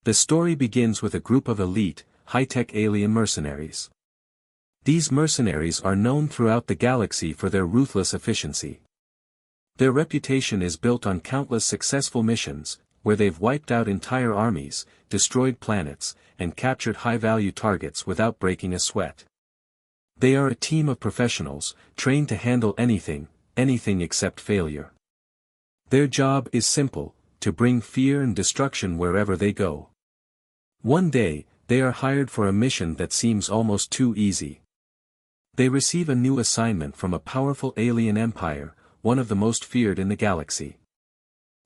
The story begins with a group of elite, high-tech alien mercenaries. These mercenaries are known throughout the galaxy for their ruthless efficiency. Their reputation is built on countless successful missions, where they've wiped out entire armies, destroyed planets, and captured high-value targets without breaking a sweat. They are a team of professionals, trained to handle anything except failure. Their job is simple, to bring fear and destruction wherever they go. One day, they are hired for a mission that seems almost too easy. They receive a new assignment from a powerful alien empire, one of the most feared in the galaxy.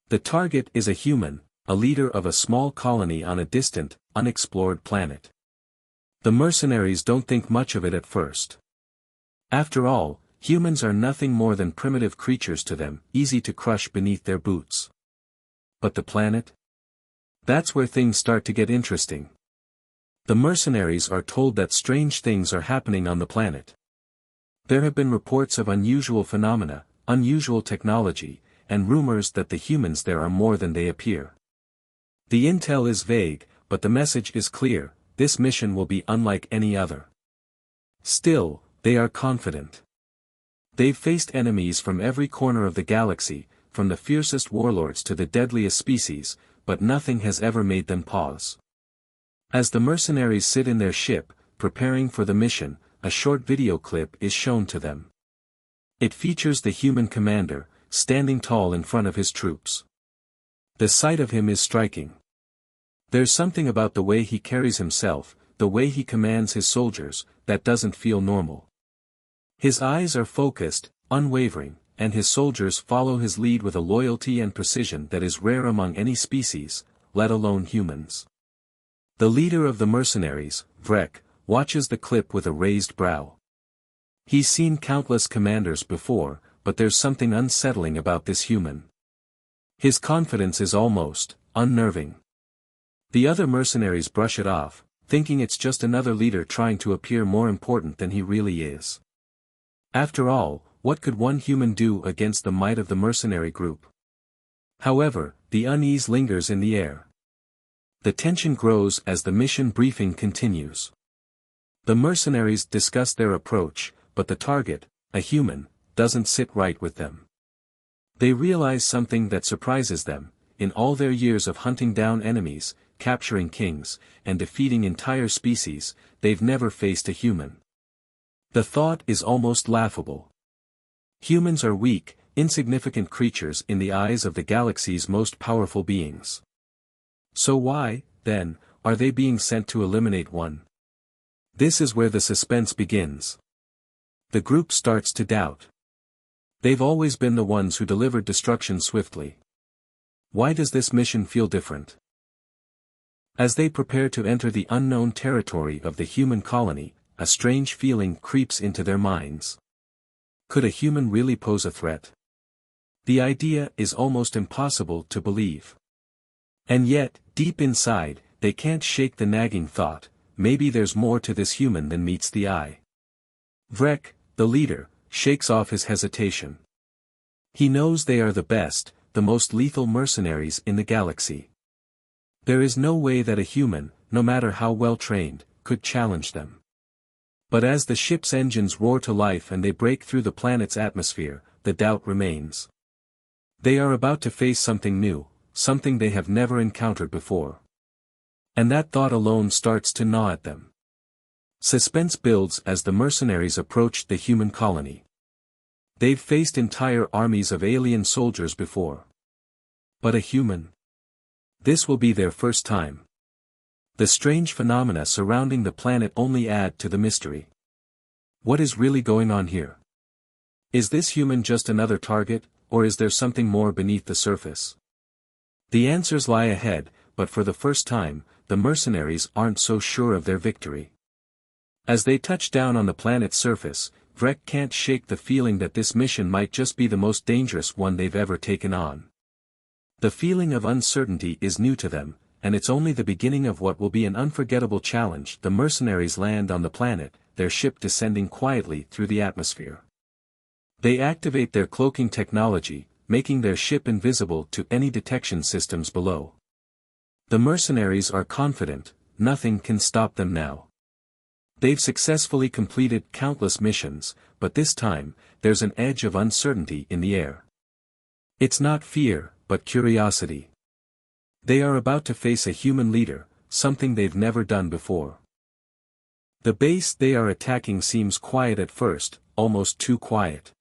The target is a human, a leader of a small colony on a distant, unexplored planet. The mercenaries don't think much of it at first. After all, humans are nothing more than primitive creatures to them, easy to crush beneath their boots. But the planet? That's where things start to get interesting. The mercenaries are told that strange things are happening on the planet. There have been reports of unusual phenomena, unusual technology, and rumors that the humans there are more than they appear. The intel is vague, but the message is clear: this mission will be unlike any other. Still, they are confident. They've faced enemies from every corner of the galaxy, from the fiercest warlords to the deadliest species, but nothing has ever made them pause. As the mercenaries sit in their ship, preparing for the mission, a short video clip is shown to them. It features the human commander, standing tall in front of his troops. The sight of him is striking. There's something about the way he carries himself, the way he commands his soldiers, that doesn't feel normal. His eyes are focused, unwavering, and his soldiers follow his lead with a loyalty and precision that is rare among any species, let alone humans. The leader of the mercenaries, Vrek, watches the clip with a raised brow. He's seen countless commanders before, but there's something unsettling about this human. His confidence is almost unnerving. The other mercenaries brush it off, thinking it's just another leader trying to appear more important than he really is. After all, what could one human do against the might of the mercenary group? However, the unease lingers in the air. The tension grows as the mission briefing continues. The mercenaries discuss their approach, but the target, a human, doesn't sit right with them. They realize something that surprises them: in all their years of hunting down enemies, capturing kings, and defeating entire species, they've never faced a human. The thought is almost laughable. Humans are weak, insignificant creatures in the eyes of the galaxy's most powerful beings. So why, then, are they being sent to eliminate one? This is where the suspense begins. The group starts to doubt. They've always been the ones who delivered destruction swiftly. Why does this mission feel different? As they prepare to enter the unknown territory of the human colony, a strange feeling creeps into their minds. Could a human really pose a threat? The idea is almost impossible to believe. And yet, deep inside, they can't shake the nagging thought: maybe there's more to this human than meets the eye. Vrek, the leader, shakes off his hesitation. He knows they are the best, the most lethal mercenaries in the galaxy. There is no way that a human, no matter how well trained, could challenge them. But as the ship's engines roar to life and they break through the planet's atmosphere, the doubt remains. They are about to face something new, something they have never encountered before. And that thought alone starts to gnaw at them. Suspense builds as the mercenaries approach the human colony. They've faced entire armies of alien soldiers before. But a human? This will be their first time. The strange phenomena surrounding the planet only add to the mystery. What is really going on here? Is this human just another target, or is there something more beneath the surface? The answers lie ahead, but for the first time, the mercenaries aren't so sure of their victory. As they touch down on the planet's surface, Vrek can't shake the feeling that this mission might just be the most dangerous one they've ever taken on. The feeling of uncertainty is new to them, and it's only the beginning of what will be an unforgettable challenge. The mercenaries land on the planet, their ship descending quietly through the atmosphere. They activate their cloaking technology, making their ship invisible to any detection systems below. The mercenaries are confident, nothing can stop them now. They've successfully completed countless missions, but this time, there's an edge of uncertainty in the air. It's not fear, but curiosity. They are about to face a human leader, something they've never done before. The base they are attacking seems quiet at first, almost too quiet.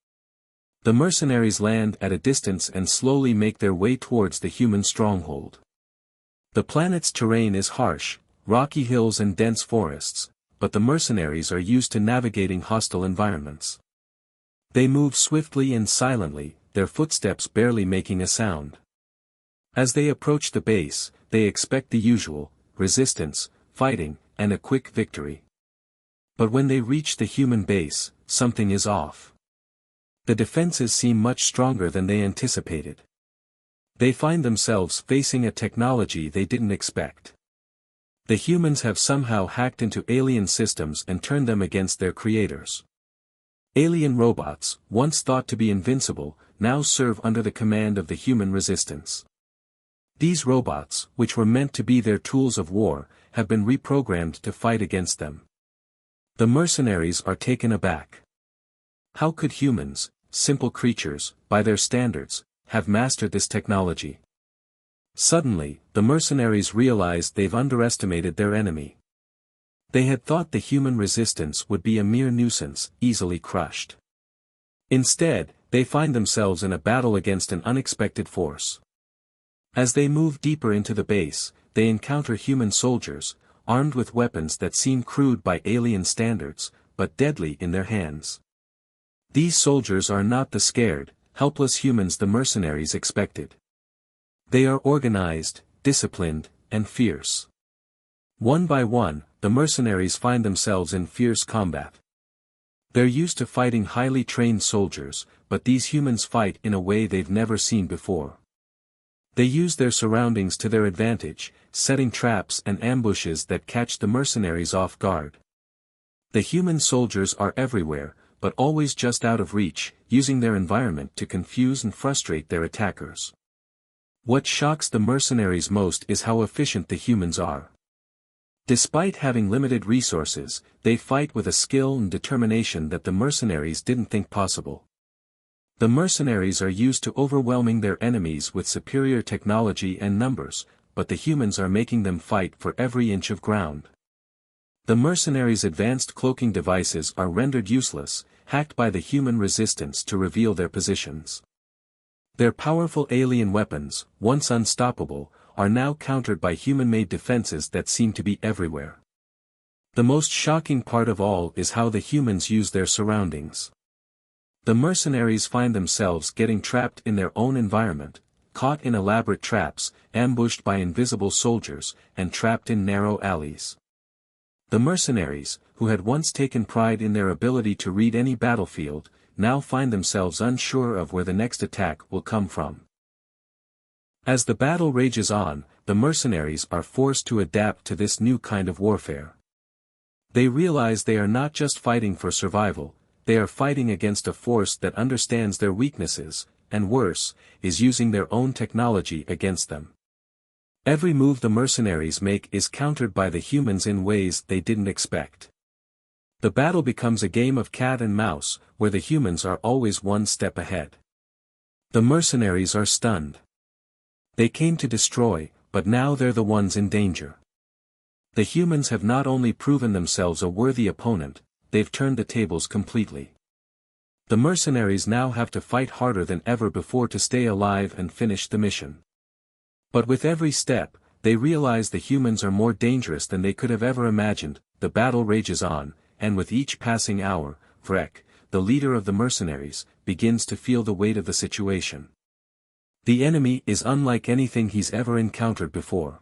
The mercenaries land at a distance and slowly make their way towards the human stronghold. The planet's terrain is harsh, rocky hills and dense forests, but the mercenaries are used to navigating hostile environments. They move swiftly and silently, their footsteps barely making a sound. As they approach the base, they expect the usual: resistance, fighting, and a quick victory. But when they reach the human base, something is off. The defenses seem much stronger than they anticipated. They find themselves facing a technology they didn't expect. The humans have somehow hacked into alien systems and turned them against their creators. Alien robots, once thought to be invincible, now serve under the command of the human resistance. These robots, which were meant to be their tools of war, have been reprogrammed to fight against them. The mercenaries are taken aback. How could humans, simple creatures, by their standards, have mastered this technology? Suddenly, the mercenaries realized they've underestimated their enemy. They had thought the human resistance would be a mere nuisance, easily crushed. Instead, they find themselves in a battle against an unexpected force. As they move deeper into the base, they encounter human soldiers, armed with weapons that seem crude by alien standards, but deadly in their hands. These soldiers are not the scared, helpless humans the mercenaries expected. They are organized, disciplined, and fierce. One by one, the mercenaries find themselves in fierce combat. They're used to fighting highly trained soldiers, but these humans fight in a way they've never seen before. They use their surroundings to their advantage, setting traps and ambushes that catch the mercenaries off guard. The human soldiers are everywhere, but always just out of reach, using their environment to confuse and frustrate their attackers. What shocks the mercenaries most is how efficient the humans are. Despite having limited resources, they fight with a skill and determination that the mercenaries didn't think possible. The mercenaries are used to overwhelming their enemies with superior technology and numbers, but the humans are making them fight for every inch of ground. The mercenaries' advanced cloaking devices are rendered useless, hacked by the human resistance to reveal their positions. Their powerful alien weapons, once unstoppable, are now countered by human-made defenses that seem to be everywhere. The most shocking part of all is how the humans use their surroundings. The mercenaries find themselves getting trapped in their own environment, caught in elaborate traps, ambushed by invisible soldiers, and trapped in narrow alleys. The mercenaries, who had once taken pride in their ability to read any battlefield, now find themselves unsure of where the next attack will come from. As the battle rages on, the mercenaries are forced to adapt to this new kind of warfare. They realize they are not just fighting for survival, they are fighting against a force that understands their weaknesses, and worse, is using their own technology against them. Every move the mercenaries make is countered by the humans in ways they didn't expect. The battle becomes a game of cat and mouse, where the humans are always one step ahead. The mercenaries are stunned. They came to destroy, but now they're the ones in danger. The humans have not only proven themselves a worthy opponent, they've turned the tables completely. The mercenaries now have to fight harder than ever before to stay alive and finish the mission. But with every step, they realize the humans are more dangerous than they could have ever imagined. The battle rages on, and with each passing hour, Vrek, the leader of the mercenaries, begins to feel the weight of the situation. The enemy is unlike anything he's ever encountered before.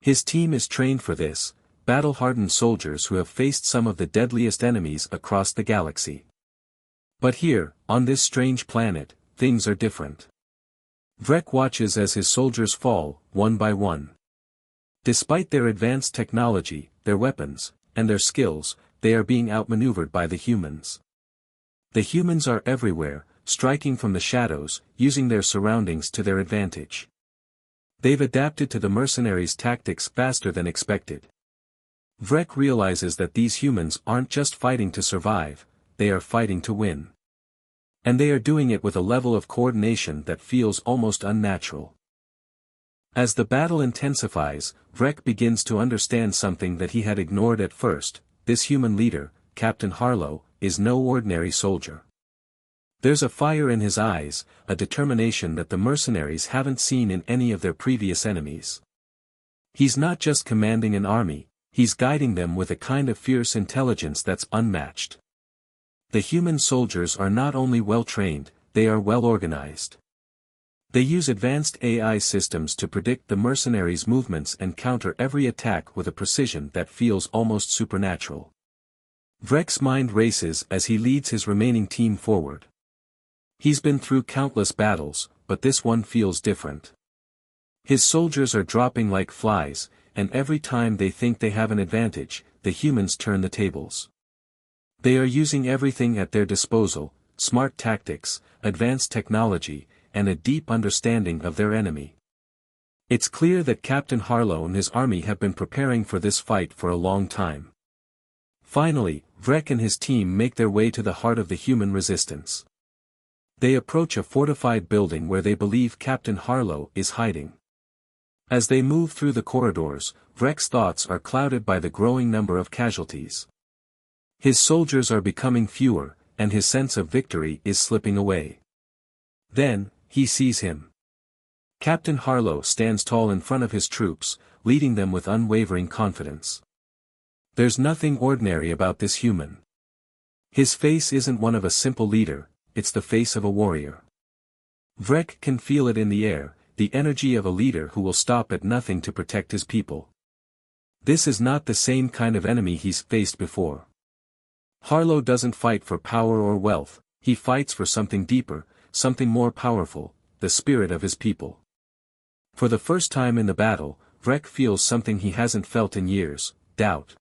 His team is trained for this, battle-hardened soldiers who have faced some of the deadliest enemies across the galaxy. But here, on this strange planet, things are different. Vrek watches as his soldiers fall, one by one. Despite their advanced technology, their weapons, and their skills, they are being outmaneuvered by the humans. The humans are everywhere, striking from the shadows, using their surroundings to their advantage. They've adapted to the mercenaries' tactics faster than expected. Vrek realizes that these humans aren't just fighting to survive, they are fighting to win. And they are doing it with a level of coordination that feels almost unnatural. As the battle intensifies, Vrek begins to understand something that he had ignored at first: this human leader, Captain Harlow, is no ordinary soldier. There's a fire in his eyes, a determination that the mercenaries haven't seen in any of their previous enemies. He's not just commanding an army, he's guiding them with a kind of fierce intelligence that's unmatched. The human soldiers are not only well-trained, they are well-organized. They use advanced AI systems to predict the mercenaries' movements and counter every attack with a precision that feels almost supernatural. Vrek's mind races as he leads his remaining team forward. He's been through countless battles, but this one feels different. His soldiers are dropping like flies, and every time they think they have an advantage, the humans turn the tables. They are using everything at their disposal: smart tactics, advanced technology, and a deep understanding of their enemy. It's clear that Captain Harlow and his army have been preparing for this fight for a long time. Finally, Vrek and his team make their way to the heart of the human resistance. They approach a fortified building where they believe Captain Harlow is hiding. As they move through the corridors, Vrek's thoughts are clouded by the growing number of casualties. His soldiers are becoming fewer, and his sense of victory is slipping away. Then, he sees him. Captain Harlow stands tall in front of his troops, leading them with unwavering confidence. There's nothing ordinary about this human. His face isn't one of a simple leader, it's the face of a warrior. Vrek can feel it in the air, the energy of a leader who will stop at nothing to protect his people. This is not the same kind of enemy he's faced before. Harlow doesn't fight for power or wealth, he fights for something deeper, something more powerful: the spirit of his people. For the first time in the battle, Vrek feels something he hasn't felt in years: doubt.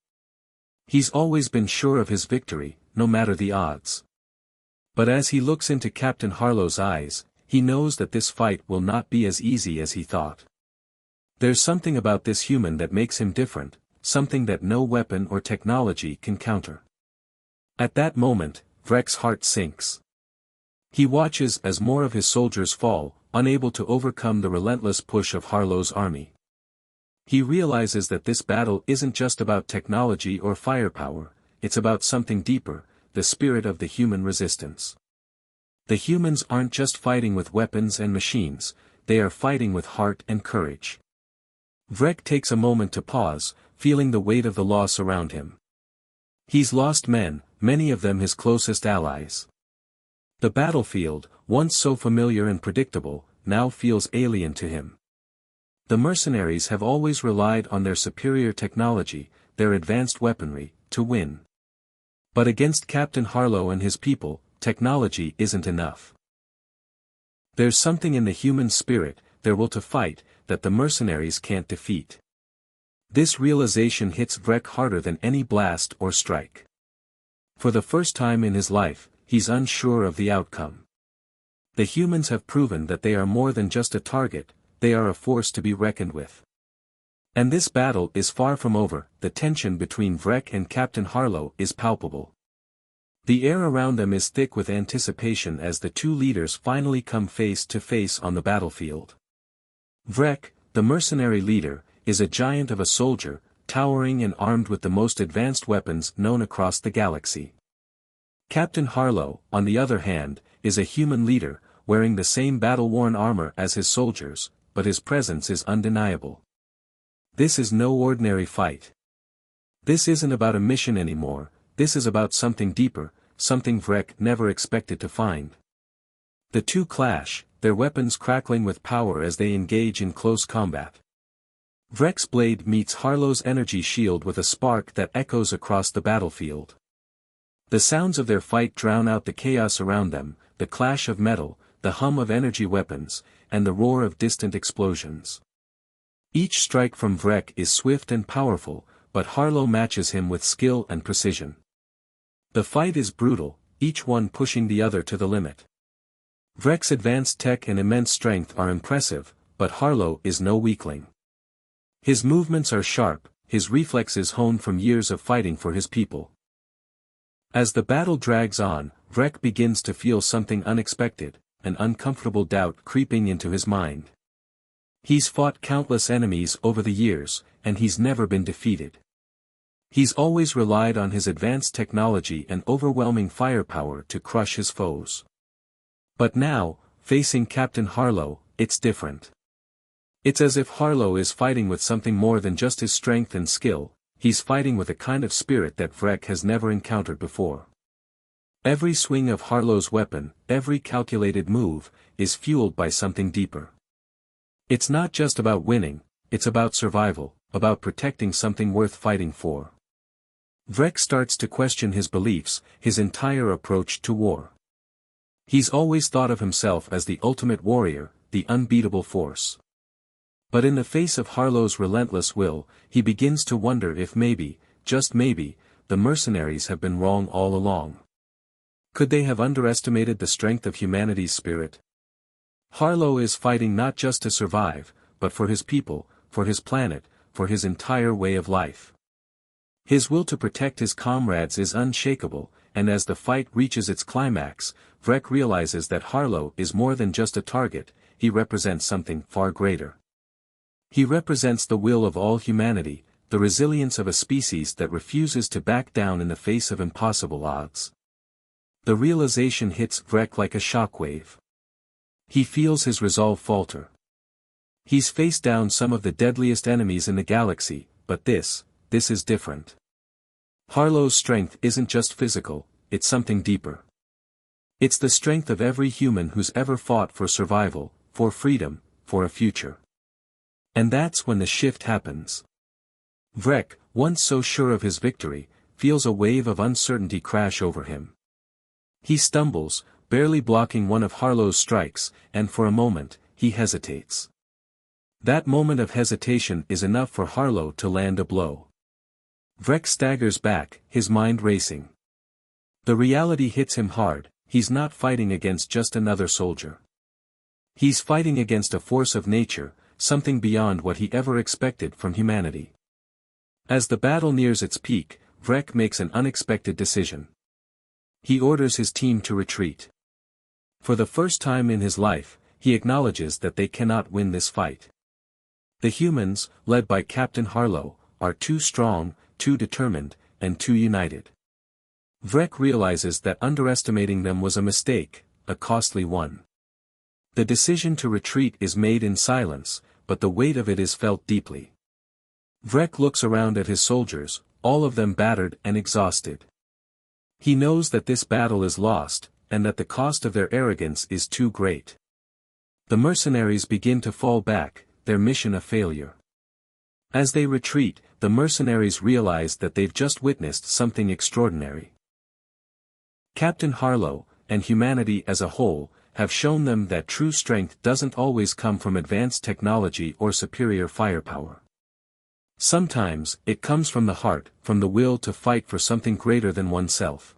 He's always been sure of his victory, no matter the odds. But as he looks into Captain Harlow's eyes, he knows that this fight will not be as easy as he thought. There's something about this human that makes him different, something that no weapon or technology can counter. At that moment, Vrek's heart sinks. He watches as more of his soldiers fall, unable to overcome the relentless push of Harlow's army. He realizes that this battle isn't just about technology or firepower, it's about something deeper: the spirit of the human resistance. The humans aren't just fighting with weapons and machines, they are fighting with heart and courage. Vrek takes a moment to pause, feeling the weight of the loss around him. He's lost men, many of them his closest allies. The battlefield, once so familiar and predictable, now feels alien to him. The mercenaries have always relied on their superior technology, their advanced weaponry, to win. But against Captain Harlow and his people, technology isn't enough. There's something in the human spirit, their will to fight, that the mercenaries can't defeat. This realization hits Vrek harder than any blast or strike. For the first time in his life, he's unsure of the outcome. The humans have proven that they are more than just a target, they are a force to be reckoned with. And this battle is far from over. The tension between Vrek and Captain Harlow is palpable. The air around them is thick with anticipation as the two leaders finally come face to face on the battlefield. Vrek, the mercenary leader, is a giant of a soldier, towering and armed with the most advanced weapons known across the galaxy. Captain Harlow, on the other hand, is a human leader, wearing the same battle-worn armor as his soldiers, but his presence is undeniable. This is no ordinary fight. This isn't about a mission anymore, this is about something deeper, something Vrek never expected to find. The two clash, their weapons crackling with power as they engage in close combat. Vrek's blade meets Harlow's energy shield with a spark that echoes across the battlefield. The sounds of their fight drown out the chaos around them, the clash of metal, the hum of energy weapons, and the roar of distant explosions. Each strike from Vrek is swift and powerful, but Harlow matches him with skill and precision. The fight is brutal, each one pushing the other to the limit. Vrek's advanced tech and immense strength are impressive, but Harlow is no weakling. His movements are sharp, his reflexes honed from years of fighting for his people. As the battle drags on, Vrek begins to feel something unexpected, an uncomfortable doubt creeping into his mind. He's fought countless enemies over the years, and he's never been defeated. He's always relied on his advanced technology and overwhelming firepower to crush his foes. But now, facing Captain Harlow, it's different. It's as if Harlow is fighting with something more than just his strength and skill, he's fighting with a kind of spirit that Vrek has never encountered before. Every swing of Harlow's weapon, every calculated move, is fueled by something deeper. It's not just about winning, it's about survival, about protecting something worth fighting for. Vrek starts to question his beliefs, his entire approach to war. He's always thought of himself as the ultimate warrior, the unbeatable force. But in the face of Harlow's relentless will, he begins to wonder if maybe, just maybe, the mercenaries have been wrong all along. Could they have underestimated the strength of humanity's spirit? Harlow is fighting not just to survive, but for his people, for his planet, for his entire way of life. His will to protect his comrades is unshakable, and as the fight reaches its climax, Vrek realizes that Harlow is more than just a target, he represents something far greater. He represents the will of all humanity, the resilience of a species that refuses to back down in the face of impossible odds. The realization hits Vrek like a shockwave. He feels his resolve falter. He's faced down some of the deadliest enemies in the galaxy, but this is different. Harlow's strength isn't just physical, it's something deeper. It's the strength of every human who's ever fought for survival, for freedom, for a future. And that's when the shift happens. Vrek, once so sure of his victory, feels a wave of uncertainty crash over him. He stumbles, barely blocking one of Harlow's strikes, and for a moment, he hesitates. That moment of hesitation is enough for Harlow to land a blow. Vrek staggers back, his mind racing. The reality hits him hard, he's not fighting against just another soldier. He's fighting against a force of nature, something beyond what he ever expected from humanity. As the battle nears its peak, Vrek makes an unexpected decision. He orders his team to retreat. For the first time in his life, he acknowledges that they cannot win this fight. The humans, led by Captain Harlow, are too strong, too determined, and too united. Vrek realizes that underestimating them was a mistake, a costly one. The decision to retreat is made in silence, but the weight of it is felt deeply. Vrek looks around at his soldiers, all of them battered and exhausted. He knows that this battle is lost, and that the cost of their arrogance is too great. The mercenaries begin to fall back, their mission a failure. As they retreat, the mercenaries realize that they've just witnessed something extraordinary. Captain Harlow, and humanity as a whole, have shown them that true strength doesn't always come from advanced technology or superior firepower. Sometimes, it comes from the heart, from the will to fight for something greater than oneself.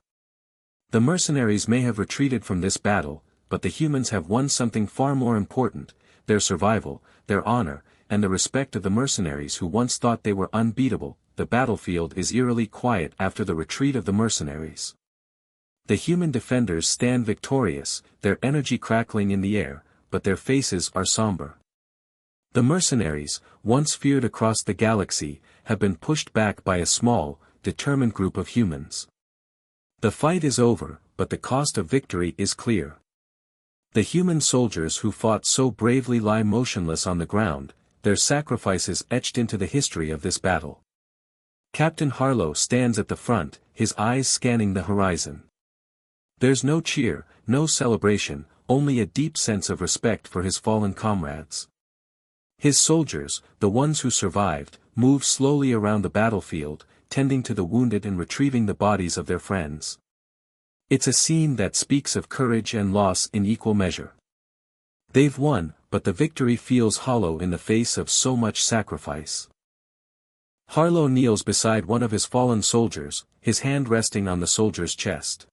The mercenaries may have retreated from this battle, but the humans have won something far more important, their survival, their honor, and the respect of the mercenaries who once thought they were unbeatable. The battlefield is eerily quiet after the retreat of the mercenaries. The human defenders stand victorious, their energy crackling in the air, but their faces are somber. The mercenaries, once feared across the galaxy, have been pushed back by a small, determined group of humans. The fight is over, but the cost of victory is clear. The human soldiers who fought so bravely lie motionless on the ground, their sacrifices etched into the history of this battle. Captain Harlow stands at the front, his eyes scanning the horizon. There's no cheer, no celebration, only a deep sense of respect for his fallen comrades. His soldiers, the ones who survived, move slowly around the battlefield, tending to the wounded and retrieving the bodies of their friends. It's a scene that speaks of courage and loss in equal measure. They've won, but the victory feels hollow in the face of so much sacrifice. Harlow kneels beside one of his fallen soldiers, his hand resting on the soldier's chest.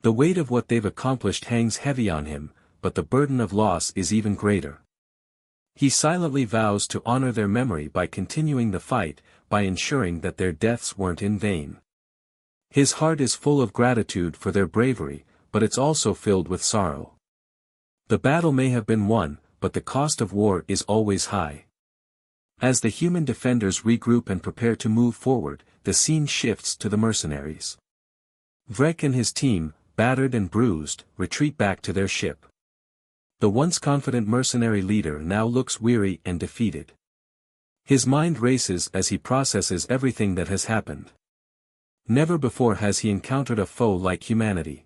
The weight of what they've accomplished hangs heavy on him, but the burden of loss is even greater. He silently vows to honor their memory by continuing the fight, by ensuring that their deaths weren't in vain. His heart is full of gratitude for their bravery, but it's also filled with sorrow. The battle may have been won, but the cost of war is always high. As the human defenders regroup and prepare to move forward, the scene shifts to the mercenaries. Vrek and his team, battered and bruised, retreat back to their ship. The once confident mercenary leader now looks weary and defeated. His mind races as he processes everything that has happened. Never before has he encountered a foe like humanity.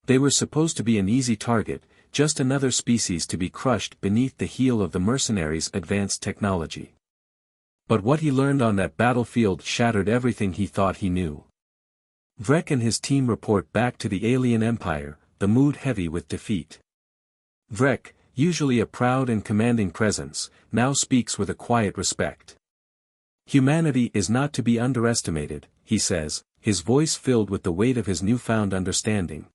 They were supposed to be an easy target, just another species to be crushed beneath the heel of the mercenaries' advanced technology. But what he learned on that battlefield shattered everything he thought he knew. Vrek and his team report back to the alien empire, the mood heavy with defeat. Vrek, usually a proud and commanding presence, now speaks with a quiet respect. Humanity is not to be underestimated, he says, his voice filled with the weight of his newfound understanding.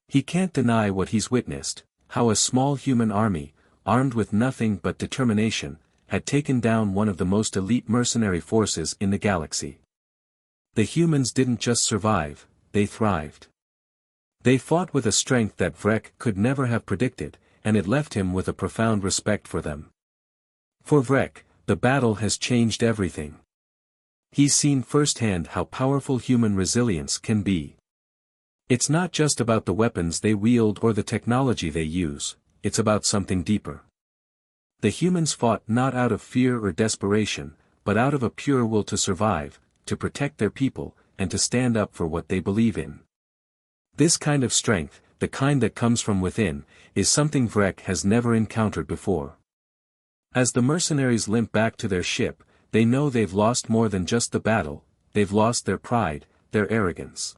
He can't deny what he's witnessed, how a small human army, armed with nothing but determination, had taken down one of the most elite mercenary forces in the galaxy. The humans didn't just survive, they thrived. They fought with a strength that Vrek could never have predicted, and it left him with a profound respect for them. For Vrek, the battle has changed everything. He's seen firsthand how powerful human resilience can be. It's not just about the weapons they wield or the technology they use, it's about something deeper. The humans fought not out of fear or desperation, but out of a pure will to survive, to protect their people, and to stand up for what they believe in. This kind of strength, the kind that comes from within, is something Vrek has never encountered before. As the mercenaries limp back to their ship, they know they've lost more than just the battle, they've lost their pride, their arrogance.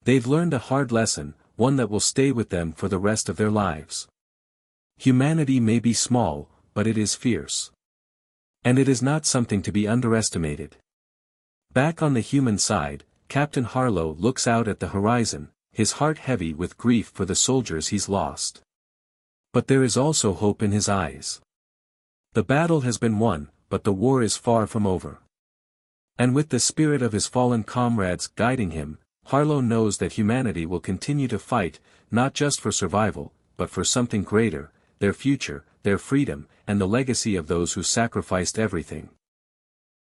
They've learned a hard lesson, one that will stay with them for the rest of their lives. Humanity may be small, but it is fierce. And it is not something to be underestimated. Back on the human side, Captain Harlow looks out at the horizon, his heart heavy with grief for the soldiers he's lost. But there is also hope in his eyes. The battle has been won, but the war is far from over. And with the spirit of his fallen comrades guiding him, Harlow knows that humanity will continue to fight, not just for survival, but for something greater, their future, their freedom, and the legacy of those who sacrificed everything.